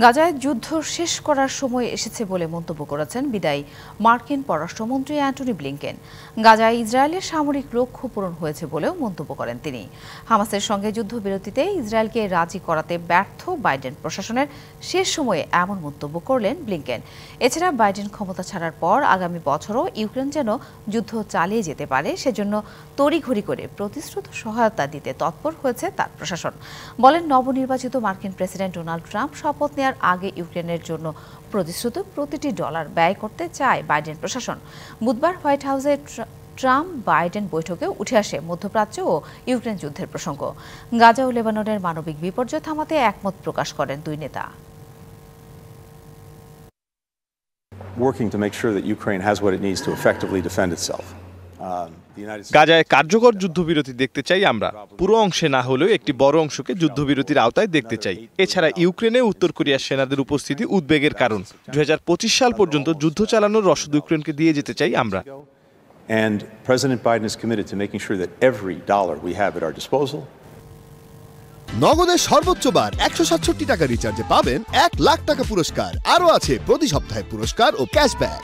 গাজায় যুদ্ধ শেষ করার সময় এসেছে বলে মন্তব্য করেছেন বিদায়ী মার্কিন পররাষ্ট্রমন্ত্রী অ্যান্টনি ব্লিংকেন। গাজায় ইসরায়েলের সামরিক লক্ষ্য পূরণ হয়েছে বলেও মন্তব্য করেন তিনি। হামাসের সঙ্গে যুদ্ধবিরতিতে ইসরায়েলকে রাজি করাতে ব্যর্থ বাইডেন প্রশাসনের শেষ সময়ে এমন মন্তব্য করলেন ব্লিংকেন। এছাড়া বাইডেন ক্ষমতা ছাড়ার পর আগামী বছরও ইউক্রেন যেন যুদ্ধ চালিয়ে যেতে পারে সেজন্য তড়িঘড়ি করে প্রতিশ্রুত সহায়তা দিতে তৎপর হয়েছে তার প্রশাসন। বলেন, নবনির্বাচিত মার্কিন প্রেসিডেন্ট ডোনাল্ড ট্রাম্প শপথ নেওয়ার আগে ইউক্রেনের জন্য প্রতিশ্রুত প্রতিটি ডলার ব্যয় করতে চায় বাইডেন প্রশাসন। বুধবার হোয়াইট হাউসে ট্রাম্প বাইডেন বৈঠকে উঠে আসে মধ্যপ্রাচ্য ও ইউক্রেন যুদ্ধের প্রসঙ্গ। গাজা ও লেবাননের মানবিক বিপর্যয় থামাতে একমত প্রকাশ করেন দুই নেতা। Working to make sure that Ukraine has what it needs to effectively defend itself. গাজায় কার্যকর যুদ্ধবিরতি দেখতে চাই আমরা। পুরো অংশে না হলেও একটি বড় অংশকে যুদ্ধবিরতির আওতায় দেখতে চাই। এছাড়া ইউক্রেনে উত্তর কোরিয়ার সেনাদের উপস্থিতি উদ্বেগের কারণ। 2025 সাল পর্যন্ত যুদ্ধ চালানোর রসদ ইউক্রেনকে দিয়ে যেতে চাই আমরা। And President Biden is committed to making sure that every dollar we have at our disposal. নগদের সর্বোচ্চ বার 167 টাকা রিচার্জে পাবেন 1 লাখ টাকা পুরস্কার। আরও আছে প্রতি সপ্তাহে পুরস্কার ও ক্যাশব্যাক।